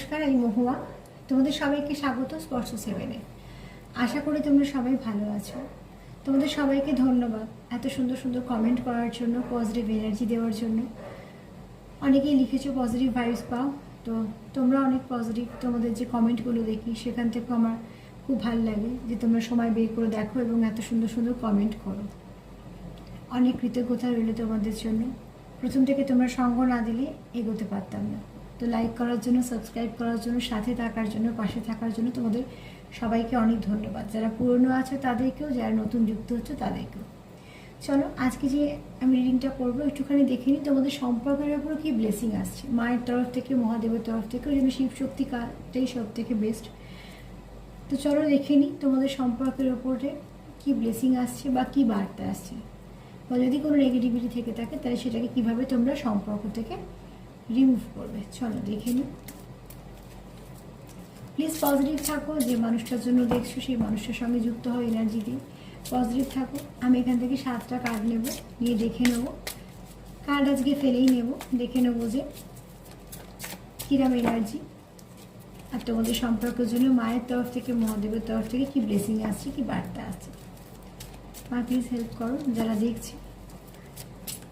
নমস্কার, আমি মহুয়া। তোমাদের সবাইকে স্বাগত স্পর্শ সেভেনে। আশা করি তোমরা সবাই ভালো আছো। তোমাদের সবাইকে ধন্যবাদ এত সুন্দর সুন্দর কমেন্ট করার জন্য, পজিটিভ এনার্জি দেওয়ার জন্য। অনেকেই লিখেছো পজিটিভ ভাইবস পাও, তো তোমরা অনেক পজিটিভ। তোমাদের যে কমেন্টগুলো দেখি সেখান থেকে আমার খুব ভালো লাগে যে তোমরা সময় বের করে দেখো এবং এত সুন্দর সুন্দর কমেন্ট করো। অনেক কৃতজ্ঞতা রইল তোমাদের জন্য। প্রথম থেকে তোমরা সঙ্গ না দিলে এগোতে পারতাম না। তো লাইক করার জন্য, সাবস্ক্রাইব করার জন্য, সাথে থাকার জন্য, পাশে থাকার জন্য তোমাদের সবাইকে অনেক ধন্যবাদ। যারা পুরনো আছে তাদেরকেও, যারা নতুন যুক্ত হচ্ছে তাদেরকেও। চলো আজকে যে আমি রিডিংটা করবো একটুখানি দেখে নিই তোমাদের সম্পর্কের ওপর কি ব্লেসিং আসছে মায়ের তরফ থেকে, মহাদেবের তরফ থেকে। ওই জন্য শিব শক্তি কার্ডটাই সব থেকে বেস্ট। তো চলো দেখে নিই তোমাদের সম্পর্কের ওপরে কি ব্লেসিং আসছে বা কি বার্তা আসছে, বা যদি কোনো নেগেটিভিটি থেকে থাকে তাহলে সেটাকে কিভাবে তোমরা সম্পর্ক থেকে রিমুভ করবে। চলো দেখে নিই। প্লিজ পজিটিভ থাকো। যে মানুষটার জন্য দেখছো সেই মানুষটার সঙ্গে যুক্ত হও এনার্জি দিয়ে। পজিটিভ থাকো। আমি এখান থেকে 7টা কার্ড নেব, নিয়ে দেখে নেব। কার্ড আজকে ফেলেই নেব, দেখে নেবো যে কিরম এনার্জি। আর তোমাদের সম্পর্কের জন্য মায়ের তরফ থেকে, মহাদেবের তরফ থেকে কি ব্লেসিং আসছে, কি বার্তা আসছে। মা প্লিজ হেল্প করো। যারা দেখছে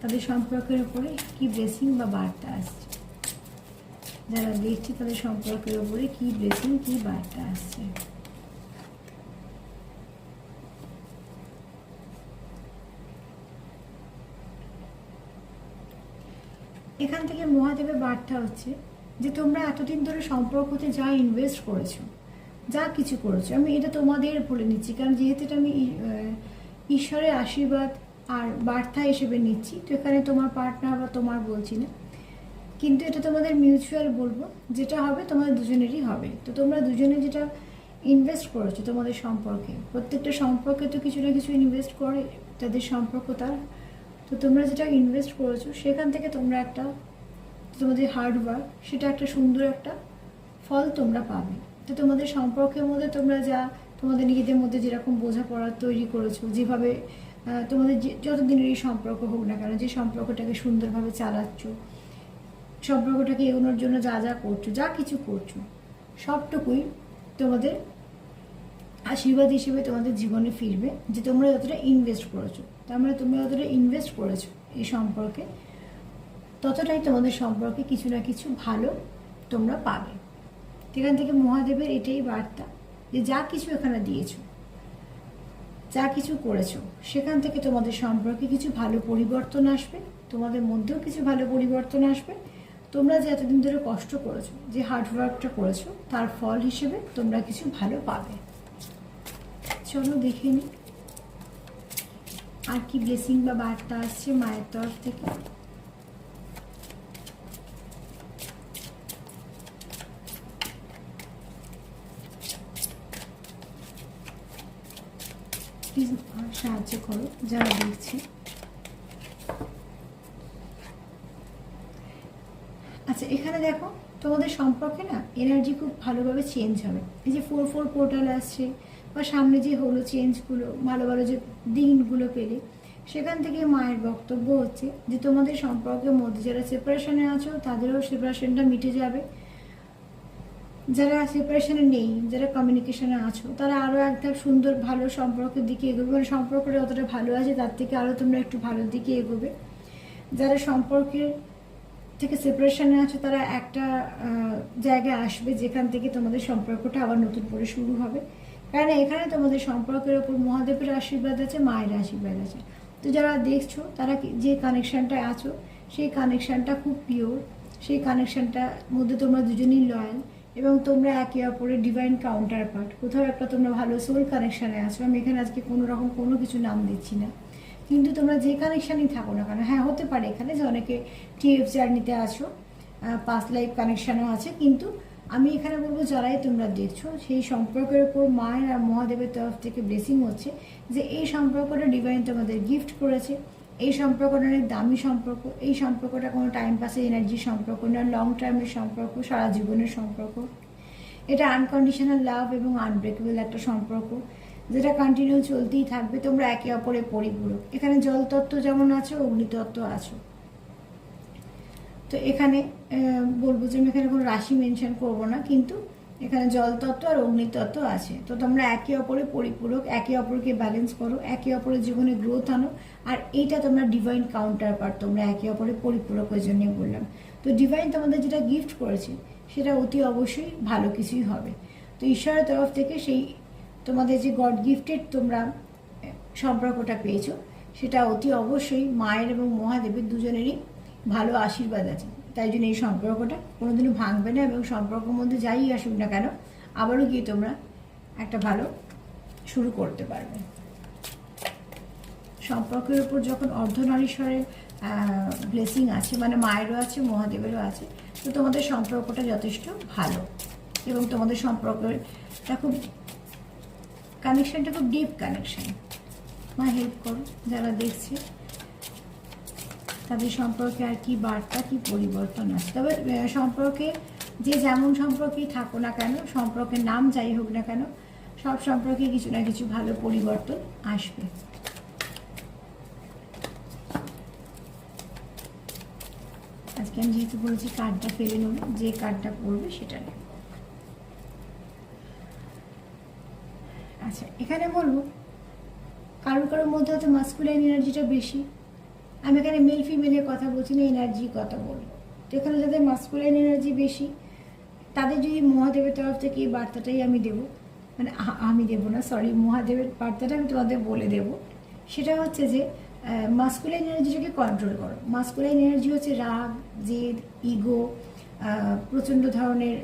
তাদের সম্পর্কের উপরে কি ব্লেসিং বা বার্তা আসছে, যারা দেখছে তাদের সম্পর্কের উপরে কি ব্লেসিং, কি বার্তা আসছে। এখান থেকে মহাদেবের বার্তা হচ্ছে যে তোমরা এতদিন ধরে সম্পর্কতে যা ইনভেস্ট করেছো, যা কিছু করেছো, আমি এটা তোমাদের বলে নিচ্ছি কারণ যেহেতু এটা আমি ঈশ্বরের আশীর্বাদ আর বার্তা হিসেবে নিচ্ছি। তো এখানে তোমার পার্টনার বা তোমার বলছি না, কিন্তু এটা তোমাদের মিউচুয়াল বলবো। যেটা হবে তোমাদের দুজনেরই হবে। তো তোমরা দুজনে যেটা ইনভেস্ট করেছো তোমাদের সম্পর্কে, প্রত্যেকটা সম্পর্কে তো কিছু না কিছু ইনভেস্ট করে তাদের সম্পর্ক তার। তো তোমরা যেটা ইনভেস্ট করেছো সেখান থেকে তোমরা একটা, তোমাদের হার্ডওয়ার্ক, সেটা একটা সুন্দর একটা ফল তোমরা পাবে। তো তোমাদের সম্পর্কের মধ্যে তোমরা যা তোমাদের নিজেদের মধ্যে যেরকম বোঝাপড়া তৈরি করেছো, যেভাবে তোমাদের যতদিনেরই সম্পর্ক হোক না কেন, যে সম্পর্কটাকে সুন্দরভাবে চালাচ্ছ, সম্পর্কটাকে এগোনোর জন্য যা যা করছো, যা কিছু করছো, সবটুকুই তোমাদের আশীর্বাদ হিসেবে তোমাদের জীবনে ফিরবে। যে তোমরা যতটা ইনভেস্ট করেছো, তার মানে তোমরা যতটা ইনভেস্ট করেছো এই সম্পর্কে, ততটাই তোমাদের সম্পর্কে কিছু না কিছু ভালো তোমরা পাবে। এখান থেকে মহাদেবের এটাই বার্তা যে যা কিছু এখানে দিয়েছো, যা কিছু করেছো, সেখান থেকে তোমাদের সম্পর্কে কিছু ভালো পরিবর্তন আসবে। তোমাদের মধ্যেও কিছু ভালো পরিবর্তন আসবে। তোমরা যে এতদিন ধরে কষ্ট করেছো, যে হার্ডওয়ার্কটা করেছো, তার ফল হিসেবে তোমরা কিছু ভালো পাবে। চলো দেখে নিই আর কি ব্লেসিং বা বার্তা আসছে মায়ের তরফ থেকে। প্লিজ সাহায্য করো যারা দেখছে। আচ্ছা, এখানে দেখো তোমাদের সম্পর্কে না এনার্জি খুব ভালোভাবে চেঞ্জ হবে। এই যে 4-4 পোর্টাল আসছে বা সামনে যে হলো চেঞ্জগুলো, ভালো ভালো যে দিনগুলো পেলে, সেখান থেকে মায়ের বক্তব্য হচ্ছে যে তোমাদের সম্পর্কের মধ্যে যারা সেপারেশনে আছো তাদেরও সেপারেশনটা মিটে যাবে। যারা সেপারেশনে নেই, যারা কমিউনিকেশনে আছো, তারা আরও একটা সুন্দর ভালো সম্পর্কের দিকে এগোবে। মানে সম্পর্কটা যতটা ভালো আছে তার থেকে আরও তোমরা একটু ভালোর দিকে এগোবে। যারা সম্পর্কের থেকে সেপারেশনে আছো তারা একটা জায়গায় আসবে যেখান থেকে তোমাদের সম্পর্কটা আবার নতুন করে শুরু হবে। কারণ এখানে তোমাদের সম্পর্কের ওপর মহাদেবের আশীর্বাদ আছে, মায়ের আশীর্বাদ আছে। তো যারা দেখছো তারা যে কানেকশানটায় আছো সেই কানেকশানটা খুব পিওর। সেই কানেকশানটার মধ্যে তোমরা দুজনেই লয়াল এবং তোমরা একে অপরের ডিভাইন কাউন্টার পার্ট। কোথাও একটা তোমরা ভালো সোল কানেকশানে আছো। আমি এখানে আজকে কোনো রকম কোনো কিছু নাম দিচ্ছি না, কিন্তু তোমরা যে কানেকশানই থাকো না কেন, হ্যাঁ হতে পারে এখানে যে অনেকে টিএফ জার্নিতে আছো, পাস্ট লাইফ কানেকশানও আছে, কিন্তু আমি এখানে বলবো যারাই তোমরা দেখছো সেই সম্পর্কের উপর মায়ের আর মহাদেবের তরফ থেকে ব্লেসিং হচ্ছে যে এই সম্পর্কটা ডিভাইন তোমাদের গিফট করেছে। এই সম্পর্কটা অনেক দামি সম্পর্ক। এই সম্পর্কটা কোনো টাইম পাসের এনার্জির সম্পর্ক না, লং টার্মের সম্পর্ক, সারা জীবনের সম্পর্ক। এটা আনকন্ডিশনাল লাভ এবং আনব্রেকেবল একটা সম্পর্ক, যেটা কন্টিনিউ চলতেই থাকবে। তোমরা একে অপরের পরিপূরক। এখানে জল তত্ত্ব যেমন আছো, অগ্নিতত্ত্ব আছো। তো এখানে বলবো যে আমি এখানে কোনো রাশি মেনশন করবো না, কিন্তু এখানে জল তত্ত্ব আর অগ্নিতত্ত্ব আছে। তো তোমরা একে অপরে পরিপূরক, একে অপরকে ব্যালেন্স করো, একে অপরের জীবনে গ্রোথ আনো। আর এইটা তোমরা ডিভাইন কাউন্টার পার্ট, তোমরা একে অপরে পরিপূরক, ওই জন্যই বললাম। তো ডিভাইন তোমাদের যেটা গিফট করেছে সেটা অতি অবশ্যই ভালো কিছুই হবে। তো ঈশ্বরের তরফ থেকে সেই তোমাদের যে গড গিফটেড তোমরা সম্পর্কটা পেয়েছো, সেটা অতি অবশ্যই মায়ের এবং মহাদেবের দুজনেরই ভালো আশীর্বাদ আছে। তাই জন্য এই সম্পর্কটা কোনোদিনও ভাঙবে না, এবং সম্পর্কের মধ্যে যাই আসুক না কেন আবারও গিয়ে তোমরা একটা ভালো শুরু করতে পারবে। সম্পর্কের উপর যখন অর্ধনারীশ্বরের ব্লেসিং আছে, মানে মায়েরও আছে মহাদেবেরও আছে, তো তোমাদের সম্পর্কটা যথেষ্ট ভালো, এবং তোমাদের সম্পর্কটা খুব কানেকশানটা খুব ডিপ কানেকশান। মা হেল্প করো যারা দেখছে তাদের সম্পর্কে আর কি বার্তা, কি পরিবর্তন আছে। তবে সম্পর্কে যে যেমন সম্পর্কেই থাকো না কেন, সম্পর্কের নাম যাই হোক না কেন, সব সম্পর্কে কিছু না কিছু ভালো পরিবর্তন আসবে। আজকে আমি যেহেতু বলেছি কার্ডটা ফেলে নেব, যে কার্ডটা পড়বে সেটা নেব। আচ্ছা, এখানে বলবো কারোর কারোর মধ্যে হয়তো মাস্কুলাইন এনার্জিটা বেশি। আমি এখানে মেল ফিমেলের কথা বলছি না, এনার্জির কথা বলবো। তো এখানে যাদের মাস্কুলাইন এনার্জি বেশি, তাদের যদি মহাদেবের তরফ থেকে এই বার্তাটাই আমি দেবো, মানে আমি দেবো না, সরি, মহাদেবের বার্তাটা আমি তোমাদের বলে দেবো। সেটা হচ্ছে যে মাস্কুলাইন এনার্জিটাকে কন্ট্রোল করো। মাস্কুলাইন এনার্জি হচ্ছে রাগ, জেদ, ইগো, প্রচণ্ড ধরনের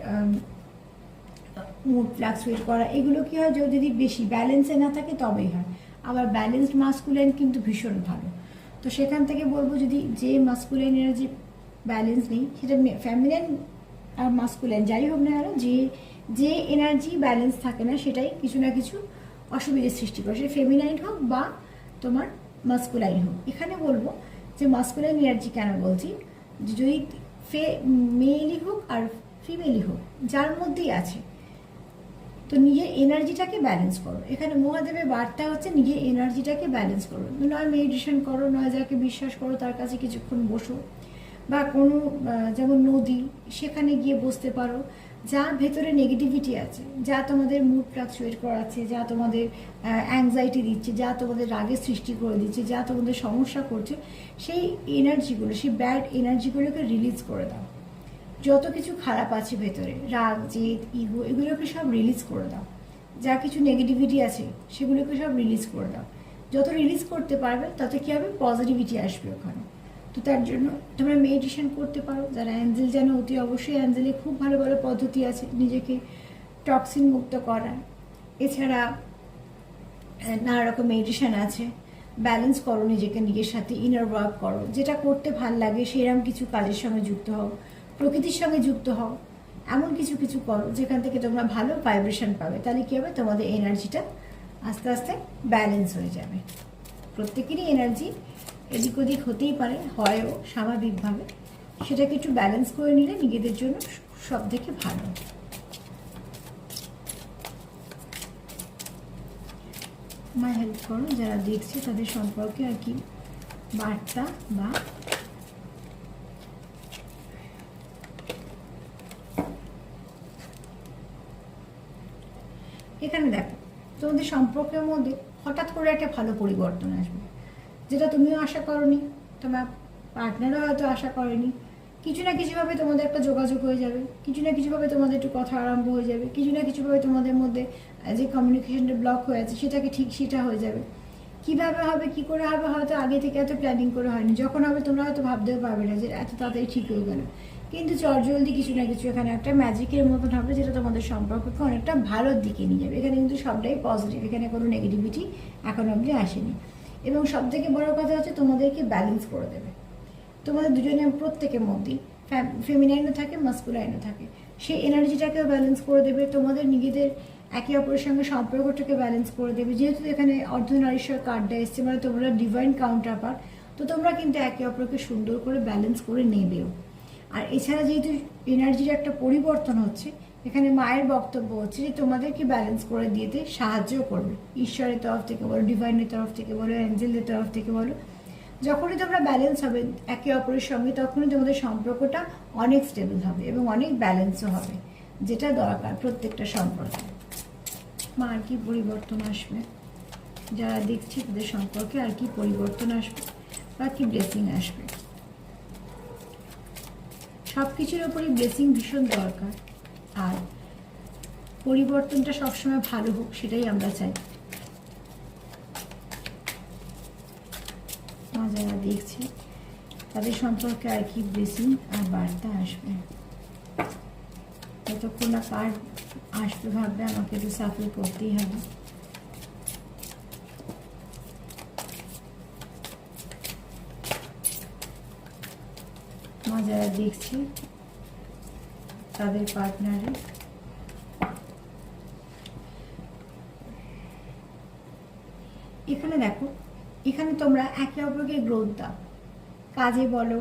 মুড ফ্লাকচুয়েট করা। এগুলো কী হয়, যদি বেশি ব্যালেন্সে না থাকে তবেই হয়। আবার ব্যালেন্সড মাস্কুলাইন কিন্তু ভীষণ ভালো। তো সেখান থেকে বলবো, যদি যে মাস্কুলাইন এনার্জি ব্যালেন্স নেই, সেটা ফ্যামিলিয়ান আর মাস্কুলাইন যাই হোক না কেন, যে এনার্জি ব্যালেন্স থাকে না সেটাই কিছু না কিছু অসুবিধার সৃষ্টি করে, সে ফেমিনাইন হোক বা তোমার মাস্কুলাইন হোক। এখানে বলবো যে মাস্কুলাইন এনার্জি কেন বলছি, যদি মেলই হোক আর ফিমেলই হোক, যার মধ্যেই আছে, তো নিজের এনার্জিটাকে ব্যালেন্স করো। এখানে মহাদেবের বার্তা হচ্ছে নিজের এনার্জিটাকে ব্যালেন্স করো। নয় মেডিটেশন করো, নয় যাকে বিশ্বাস করো তার কাছে কিছুক্ষণ বসো, বা কোনো যেমন নদী, সেখানে গিয়ে বসতে পারো। যার ভেতরে নেগেটিভিটি আছে, যা তোমাদের মুড ফ্লাকচুয়েট করাচ্ছে, যা তোমাদের অ্যাংজাইটি দিচ্ছে, যা তোমাদের রাগের সৃষ্টি করে দিচ্ছে, যা তোমাদের সমস্যা করছে, সেই এনার্জিগুলো, সেই ব্যাড এনার্জিগুলোকে রিলিজ করে দাও। যত কিছু খারাপ আছে ভেতরে, রাগ, জেদ, ইগো, এগুলোকে সব রিলিজ করে দাও। যা কিছু নেগেটিভিটি আছে সেগুলোকে সব রিলিজ করে দাও। যত রিলিজ করতে পারবে তত কী হবে, পজিটিভিটি আসবে ওখানে। তো তার জন্য তোমরা মেডিটেশন করতে পারো। যারা অ্যাঞ্জেল জানো, অতি অবশ্যই অ্যাঞ্জেলে খুব ভালো ভালো পদ্ধতি আছে নিজেকে টক্সিন মুক্ত করার। এছাড়া নানা রকম মেডিটেশন আছে। ব্যালেন্স করো নিজেকে, নিজের সাথে ইনার ওয়ার্ক করো, যেটা করতে ভাল লাগে সেরকম কিছু কাজের সঙ্গে যুক্ত হও, প্রকৃতির সঙ্গে যুক্ত হও, এমন কিছু কিছু করো যেখান থেকে তোমরা ভালো ভাইব্রেশন পাবে। তাহলে কী হবে, তোমাদের এনার্জিটা আস্তে আস্তে ব্যালেন্স হয়ে যাবে। প্রত্যেকেরই এনার্জি এদিক ওদিক হতেই পারে, হয়ও স্বাভাবিকভাবে। সেটাকে একটু ব্যালেন্স করে নিলে নিজেদের জন্য সব থেকে ভালো। মা হেল্প করো যারা দেখছে তাদের সম্পর্কে আর কি বার্তা, বা এখানে দেখো তোমাদের সম্পর্কের মধ্যে হঠাৎ করে একটা ভালো পরিবর্তন আসবে, যেটা তুমিও আশা করনি, তোমার পার্টনারও হয়তো আশা করেনি। কিছু না কিছুভাবে তোমাদের একটা যোগাযোগ হয়ে যাবে, কিছু না কিছুভাবে তোমাদের একটু কথা আরম্ভ হয়ে যাবে, কিছু না কিছুভাবে তোমাদের মধ্যে যে কমিউনিকেশনটা ব্লক হয়ে আছে সেটাকে ঠিক সেটা হয়ে যাবে। কীভাবে হবে, কী করে হবে, হয়তো আগে থেকে এত প্ল্যানিং করে হয়নি। যখন হবে তোমরা হয়তো ভাবতেও পারবে না যে এত তাড়াতাড়ি ঠিক হয়ে গেল, কিন্তু চটজলদি কিছু না কিছু এখানে একটা ম্যাজিকের মতন হবে, যেটা তোমাদের সম্পর্ককে অনেকটা ভালোর দিকে নিয়ে যাবে। এখানে কিন্তু সবটাই পজিটিভ, এখানে কোনো নেগেটিভিটি এখন অবধি আসেনি। এবং সবথেকে বড় কথা হচ্ছে তোমাদেরকে ব্যালেন্স করে দেবে। তোমাদের দুজনের প্রত্যেকের মধ্যেই ফেমিনাইনও থাকে, মাস্কুলাইনও থাকে, সেই এনার্জিটাকেও ব্যালেন্স করে দেবে। তোমাদের নিজেদের একে অপরের সঙ্গে সম্পর্কটাকে ব্যালেন্স করে দেবে। যেহেতু এখানে অর্ধনারীশ্বর কার্ডটা এসছে, মানে তোমরা ডিভাইন কাউন্টার পার্ট, তো তোমরা কিন্তু একে অপরকে সুন্দর করে ব্যালেন্স করে নেবেও। আর এছাড়া যেহেতু এনার্জির একটা পরিবর্তন হচ্ছে, এখানে মায়ের বক্তব্য হচ্ছে যে তোমাদেরকে ব্যালেন্স করে দিতে সাহায্য করবে। ঈশ্বরের তরফ থেকে বলো, ডিভাইনের তরফ থেকে বলো, অ্যাঞ্জেলদের তরফ থেকে বলো, যখনই তোমরা ব্যালেন্স হবে একে অপরের সঙ্গে, তখনই তোমাদের সম্পর্কটা অনেক স্টেবল হবে এবং অনেক ব্যালেন্সও হবে, যেটা দরকার প্রত্যেকটা সম্পর্কে। মা আর কি পরিবর্তন আসবে, যারা দেখছি তাদের সম্পর্কে আর কি পরিবর্তন আসবে বা কি ব্লেসিং আসবে। সব কিছুর ওপরই ব্লেসিং ভীষণ দরকার, আর পরিবর্তনটা সবসময় ভালো হোক সেটাই আমরা চাই। মা যারা দেখছে তাদের সম্পর্কে আর কি ব্লেসিং আর বার্তা আসবে। যতক্ষণ না কার্ড আসবে ভাববে আমাকে একটু সাফল করতেই হবে। মা যারা দেখছে তাদের পার্টনারে এখানে দেখো, এখানে তোমরা একে অপরকে গ্রোথ দাও, কাজে বলো।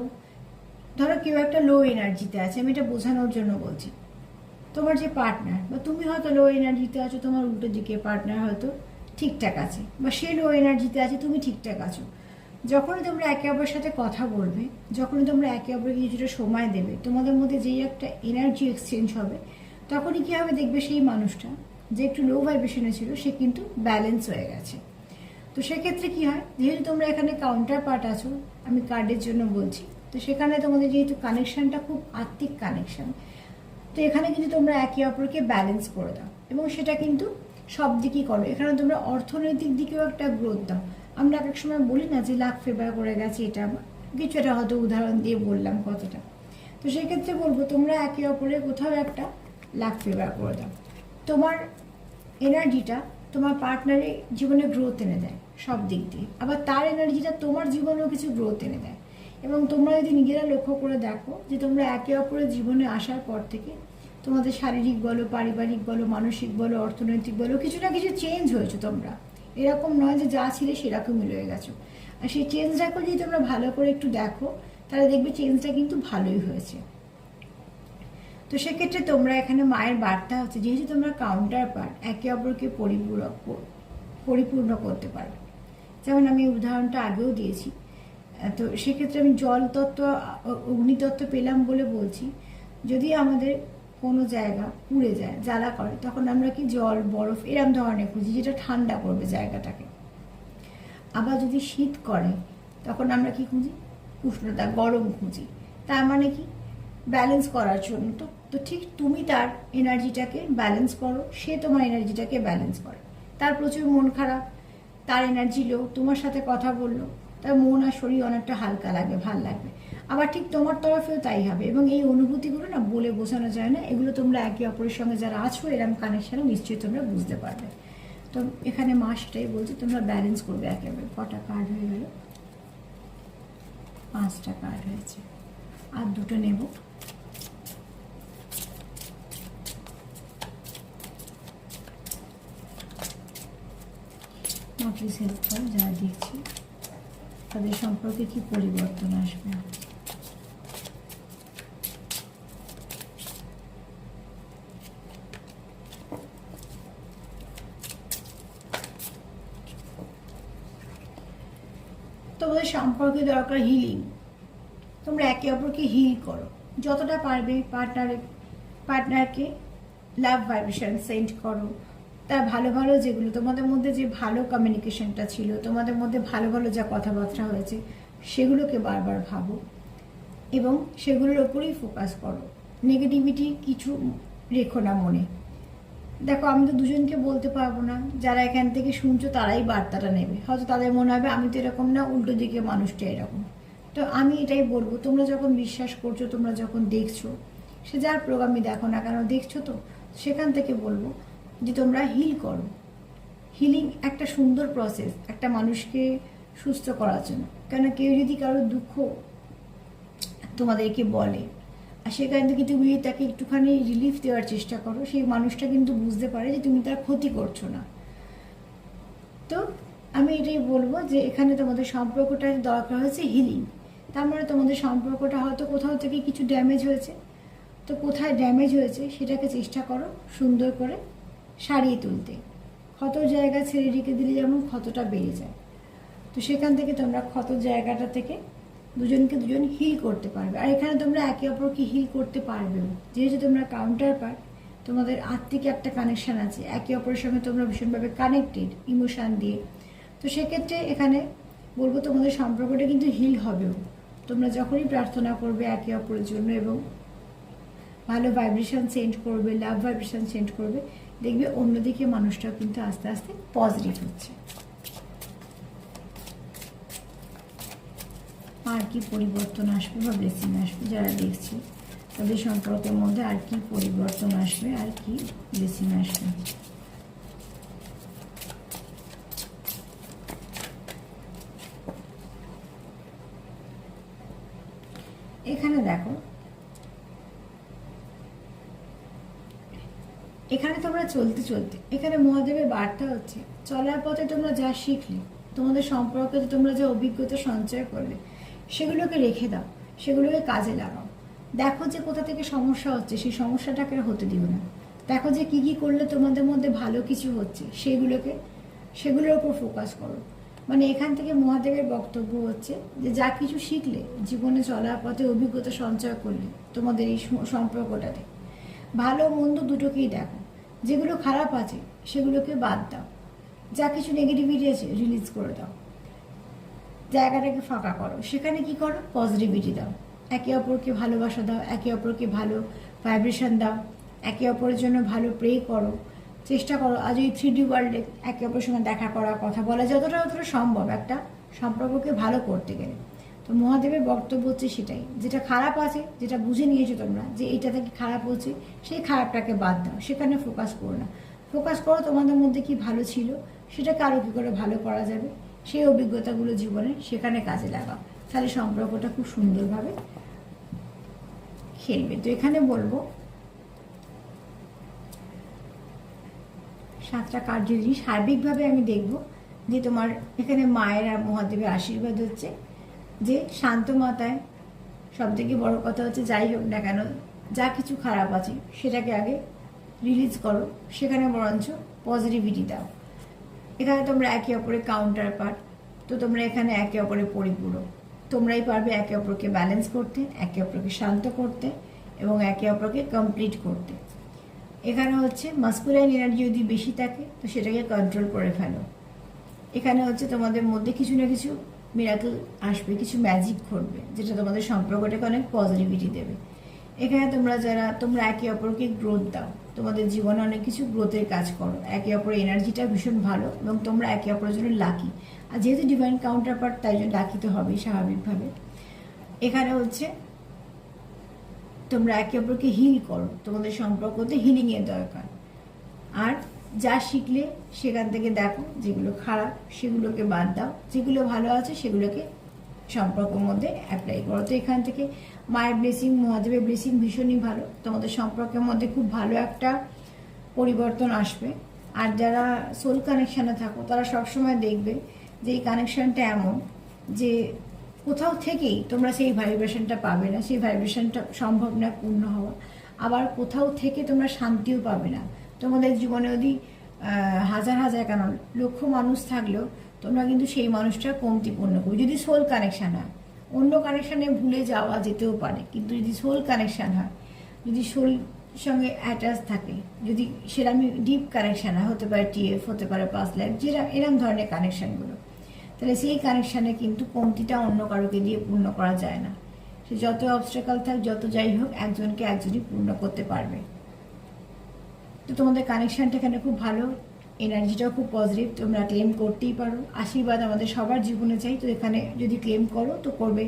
ধরো কেউ একটা লো এনার্জিতে আছে, আমি এটা বোঝানোর জন্য বলছি। তোমার যে পার্টনার বা তুমি হয়তো লো এনার্জিতে আছো, তোমার উল্টো দিকে পার্টনার হয়তো ঠিকঠাক আছে, বা সে লো এনার্জিতে আছে, তুমি ঠিকঠাক আছো। যখনই তোমরা একে অপরের সাথে কথা বলবে, যখনই তোমরা একে অপরকে কিছুটা সময় দেবে, তোমাদের মধ্যে যেই একটা এনার্জি এক্সচেঞ্জ হবে, তখনই কী হবে দেখবে সেই মানুষটা যে একটু লো ভাইব্রেশনে ছিল সে কিন্তু ব্যালেন্স হয়ে গেছে। তো সেক্ষেত্রে কী হয়, যেহেতু তোমরা এখানে কাউন্টার পার্ট আছো, আমি কার্ডের জন্য বলছি, তো সেখানে তোমাদের যেহেতু কানেকশানটা খুব আত্মিক কানেকশান, তো এখানে কিন্তু তোমরা একে অপরকে ব্যালেন্স করে দাও এবং সেটা কিন্তু সব দিকই করো। এখানে তোমরা অর্থনৈতিক দিকেও একটা গ্রোথ দাও। আমরা এক এক সময় বলি না যে লাখ ফেভার করে গেছে, এটা কিছু একটা হয়তো উদাহরণ দিয়ে বললাম কতটা। তো সেক্ষেত্রে বলবো তোমরা একে অপরের কোথাও একটা লাখ ফেভার করে দাও। তোমার এনার্জিটা তোমার পার্টনারের জীবনে গ্রোথ এনে দেয় সব দিক দিয়ে, আবার তার এনার্জিটা তোমার জীবনেও কিছু গ্রোথ এনে দেয়। এবং তোমরা যদি নিজেরা লক্ষ্য করে দেখো যে তোমরা একে অপরের জীবনে আসার পর থেকে তোমাদের শারীরিক বলো, পারিবারিক বলো, মানসিক বলো, অর্থনৈতিক বলো, কিছু না কিছু চেঞ্জ হয়েছে। তোমরা এরকম নয় যে যা ছিলে সেরকমই রয়ে গেছো। আর সেই চেঞ্জটাকে যদি তোমরা ভালো করে একটু দেখো, তাহলে দেখবে চেঞ্জটা কিন্তু ভালোই হয়েছে। তো সেক্ষেত্রে তোমরা এখানে মায়ের বার্তা হচ্ছে, যেহেতু তোমরা কাউন্টার পার্ট, একে অপরকে পরিপূর্ণ করতে পারবে। যেমন আমি উদাহরণটা আগেও দিয়েছি। তো সেক্ষেত্রে আমি জল তত্ত্ব, অগ্নিতত্ত্ব পেলাম বলে বলছি। যদি আমাদের কোনো জায়গা পুড়ে যায়, জ্বালা করে, তখন আমরা কি জল, বরফ এরম ধরনের খুঁজি যেটা ঠান্ডা করবে জায়গাটাকে। আবার যদি শীত করে তখন আমরা কি খুঁজি, উষ্ণতা, গরম খুঁজি। তার মানে কি, ব্যালেন্স করার জন্য। তো ঠিক তুমি তার এনার্জিটাকে ব্যালেন্স করো, সে তোমার এনার্জিটাকে ব্যালেন্স করে। তার প্রচুর মন খারাপ, তার এনার্জি লো, তোমার সাথে কথা বললো, তার মন আর শরীর অনেকটা হালকা লাগবে, ভাল লাগবে। আবার ঠিক তোমার তরফেও তাই হবে। এবং এই অনুভূতিগুলো না বলে বোঝানো যায় না। এগুলো তোমরা একে অপরের সঙ্গে যারা আছো এরকম কানেকশানে নিশ্চয়ই তোমরা বুঝতে পারবে। তো এখানে মা সেটাই বলছে, তোমরা ব্যালেন্স করবে একেবারে। কটা কার্ড হয়ে গেল? 5টা কার্ড হয়েছে, আর 2টো নেব। প্লিজ হেল্প করো, যারা দেখছি তাদের সম্পর্কে কি পরিবর্তন আসবে। তোমাদের সম্পর্কে দরকার হিলিং। তোমরা একে অপরকে হিল করো যতটা পারবে। পার্টনারকে লাভ ভাইব্রেশন সেন্ড করো। তার ভালো ভালো যেগুলো তোমাদের মধ্যে যে ভালো কমিউনিকেশনটা ছিল, তোমাদের মধ্যে ভালো ভালো যা কথাবার্তা হয়েছে, সেগুলোকে বারবার ভাবো এবং সেগুলোর ওপরেই ফোকাস করো। নেগেটিভিটি কিছু রেখো না মনে। দেখো, আমি তো দুজনকে বলতে পারবো না, যারা এখান থেকে শুনছো তারাই বার্তাটা নেবে। হয়তো তাদের মনে হবে আমি তো এরকম না, উল্টো দিকে মানুষটা এরকম। তো আমি এটাই বলবো, তোমরা যখন বিশ্বাস করছো, তোমরা যখন দেখছো, সে যার প্রোগ্রামই দেখো না কেন, দেখছো তো, সেখান থেকে বলবো যে তোমরা হিল করো। হিলিং একটা সুন্দর প্রসেস একটা মানুষকে সুস্থ করার জন্য। কেন, কেউ যদি কারো দুঃখ তোমাদেরকে বলে আর সেখান থেকে তুমি তাকে একটুখানি রিলিফ দেওয়ার চেষ্টা করো, সেই মানুষটা কিন্তু বুঝতে পারে যে তুমি তার ক্ষতি করছো না। তো আমি এটাই বলবো যে এখানে তোমাদের সম্পর্কটা দরকার হয়েছে হিলিং। তার মানে তোমাদের সম্পর্কটা হয়তো কোথাও থেকে কিছু ড্যামেজ হয়েছে। তো কোথায় ড্যামেজ হয়েছে সেটাকে চেষ্টা করো সুন্দর করে সারিয়ে তুলতে। ক্ষত জায়গা ছেড়ে রেখে দিলে যেমন ক্ষতটা বেড়ে যায়। তো সেখান থেকে তোমরা ক্ষত জায়গাটা থেকে দুজনকে দুজন হিল করতে পারবে। আর এখানে তোমরা একে অপরকে হিল করতে পারবেও, যেহেতু তোমরা কাউন্টার পার্ট, তোমাদের আত্মিক একটা কানেকশন আছে, একে অপরের সঙ্গে তোমরা ভীষণভাবে কানেক্টেড ইমোশন দিয়ে। তো সেক্ষেত্রে এখানে বলবো তোমাদের সম্পর্কটা কিন্তু হিল হবেও। তোমরা যখনই প্রার্থনা করবে একে অপরের জন্য এবং ভালো ভাইব্রেশন সেন্ড করবে, লাভ ভাইব্রেশন সেন্ড করবে, দেখবে অন্যদিকে মানুষটাও কিন্তু আস্তে আস্তে পজিটিভ হচ্ছে। আর কি পরিবর্তন আসবে বা ব্লেসিং আসবে যারা দেখছি তাদের সম্পর্কের মধ্যে আর কি পরিবর্তন আসবে, আর কি ব্লেসিং আসবে। এখানে দেখো, এখানে তোমরা চলতে চলতে, এখানে মহাদেবের বার্তা হচ্ছে চলার পথে তোমরা যা শিখলে, তোমাদের সম্পর্কে তোমরা যে অভিজ্ঞতা সঞ্চয় করলে, সেগুলোকে রেখে দাও, সেগুলোকে কাজে লাগাও। দেখো যে কোথা থেকে সমস্যা হচ্ছে, সেই সমস্যাটাকে হতে দিও না। দেখো যে কি কি করলে তোমাদের মধ্যে ভালো কিছু হচ্ছে, সেগুলোর উপর ফোকাস করো। মানে এখান থেকে মহাদেবের বক্তব্য হচ্ছে যে যা কিছু শিখলে, জীবনে চলার পথে অভিজ্ঞতা সঞ্চয় করলে তোমাদের এই সম্পর্কটাতে, ভালো মন্দ দুটোকেই দেখো। যেগুলো খারাপ আছে সেগুলোকে বাদ দাও, যা কিছু নেগেটিভিটি আছে রিলিজ করে দাও, জায়গাটাকে ফাঁকা করো। সেখানে কি করো, পজিটিভিটি দাও, একে অপরকে ভালোবাসা দাও, একে অপরকে ভালো ভাইব্রেশন দাও, একে অপরের জন্য ভালো প্রে করো। চেষ্টা করো আজ এই 3D ওয়ার্ল্ডে একে অপরের সঙ্গে দেখা করা, কথা বলা, যতটা সম্ভব একটা সম্পর্ককে ভালো করতে গেলে। তো মহাদেবের বক্তব্য হচ্ছে সেটাই, যেটা খারাপ আছে, যেটা বুঝে নিয়েছো তোমরা যে এইটা থেকে খারাপ হচ্ছে, সেই খারাপটাকে বাদ দাও, সেখানে ফোকাস করো না। ফোকাস করো তোমাদের মধ্যে কি ভালো ছিল, সেটাকে আরও কী করে ভালো করা যাবে, সেই অভিজ্ঞতাগুলো জীবনে সেখানে কাজে লাগাও। তাহলে সম্পর্কটা খুব সুন্দরভাবে খেলবে। তো এখানে বলবো 7টা কার্য জিনিস সার্বিকভাবে আমি দেখব যে তোমার এখানে মায়ের আর মহাদেবের আশীর্বাদ হচ্ছে যে শান্ত মাতায়। সব থেকে বড় কথা হচ্ছে যাই হোক না কেন, যা কিছু খারাপ আছে সেটাকে আগে রিলিজ করো, সেখানে বরঞ্চ পজিটিভিটি দাও। এখানে তোমরা একে অপরের কাউন্টার পার্ট, তো তোমরা এখানে একে অপরের পরিপূরক। তোমরাই পারবে একে অপরকে ব্যালেন্স করতে, একে অপরকে শান্ত করতে এবং একে অপরকে কমপ্লিট করতে। এখানে হচ্ছে মাস্কুলাইন এনার্জি যদি বেশি থাকে তো সেটাকে কন্ট্রোল করে ফেলো। এখানে হচ্ছে তোমাদের মধ্যে কিছু না কিছু মিরাকল আসবে, কিছু ম্যাজিক ঘটবে, যেটা তোমাদের সম্পর্কটাকে অনেক পজিটিভিটি দেবে। এখানে তোমরা একে অপরকে গ্রোথ দাও, তোমাদের জীবনে অনেক কিছু গ্রোথের কাজ করো, একে অপরের এনার্জিটা ভীষণ ভালো এবং তোমরা একে অপরের জন্য লাকি। আর যেহেতু ডিভাইন কাউন্টার পার্ট, তাই জন্য লাকি তো হবেই স্বাভাবিকভাবে। এখানে হচ্ছে তোমরা একে অপরকে হিল করো, তোমাদের সম্পর্কতে হিলিংয়ের দরকার। আর যা শিখলে সেখান থেকে দেখো যেগুলো খারাপ সেগুলোকে বাদ দাও, যেগুলো ভালো আছে সেগুলোকে সম্পর্কের মধ্যে অ্যাপ্লাই করো। তো এখান থেকে মায়ের ব্লেসিং, মহাদেবের ব্লেসিং ভীষণই ভালো, তোমাদের সম্পর্কের মধ্যে খুব ভালো একটা পরিবর্তন আসবে। আর যারা সোল কানেকশানে থাকো তারা সবসময় দেখবে যে এই কানেকশানটা এমন যে কোথাও থেকেই তোমরা সেই ভাইব্রেশনটা পাবে না, সেই ভাইব্রেশনটা সম্ভব না পূর্ণ হওয়া। আবার কোথাও থেকে তোমরা শান্তিও পাবে না। তোমাদের জীবনে যদি হাজার হাজার কেন লক্ষ মানুষ থাকলেও তোমরা কিন্তু সেই মানুষটা কমতি পূর্ণ করবে। যদি সোল কানেকশান হয়, অন্য কানেকশানে ভুলে যাওয়া যেতেও পারে, কিন্তু যদি সোল কানেকশান হয়, যদি সোল সঙ্গে অ্যাটাচ থাকে, যদি সেরকম ডিপ কানেকশান হয়, হতে পারে টিএফ, হতে পারে পাস্ট লাইফ, যেটা এরকম ধরনের কানেকশানগুলো, তাহলে সেই কানেকশানে কিন্তু কমতিটা অন্য কারোকে দিয়ে পূর্ণ করা যায় না। সে যত অবস্ট্রাকল থাক, যত যাই হোক, একজনকে একজনই পূর্ণ করতে পারবে। তো তোমাদের কানেকশানটা এখানে খুব ভালো, এনার্জিটাও খুব পজিটিভ, তোমরা ক্লেম করতেই পারো। আশীর্বাদ আমাদের সবার জীবনে চাই, তো এখানে যদি ক্লেম করো তো করবে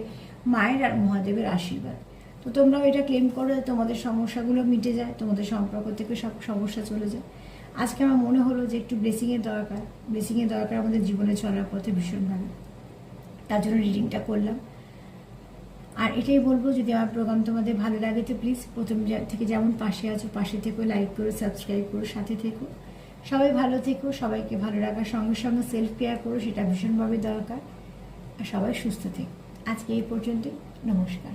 মায়ের আর মহাদেবের আশীর্বাদ। তো তোমরাও এটা ক্লেম করো, তোমাদের সমস্যাগুলো মিটে যায়, তোমাদের সম্পর্ক থেকে সব সমস্যা চলে যায়। আজকে আমার মনে হলো যে একটু ব্লেসিংয়ের দরকার আমাদের জীবনে চলার পথে ভীষণভাবে, তার জন্য রিডিংটা করলাম। আর এটাই বলবো, যদি আমার প্রোগ্রাম তোমাদের ভালো লাগে তো প্লিজ প্রথম থেকে যেমন পাশে আছো পাশে থেকো, লাইক করো, সাবস্ক্রাইব করো, সাথে থেকো। সবাই ভালো থেকো, সবাইকে ভালো রাখার সঙ্গে সঙ্গে সেলফ কেয়ার করো, সেটা ভীষণভাবে দরকার। আর সবাই সুস্থ থেকো। আজকে এই পর্যন্তই, নমস্কার।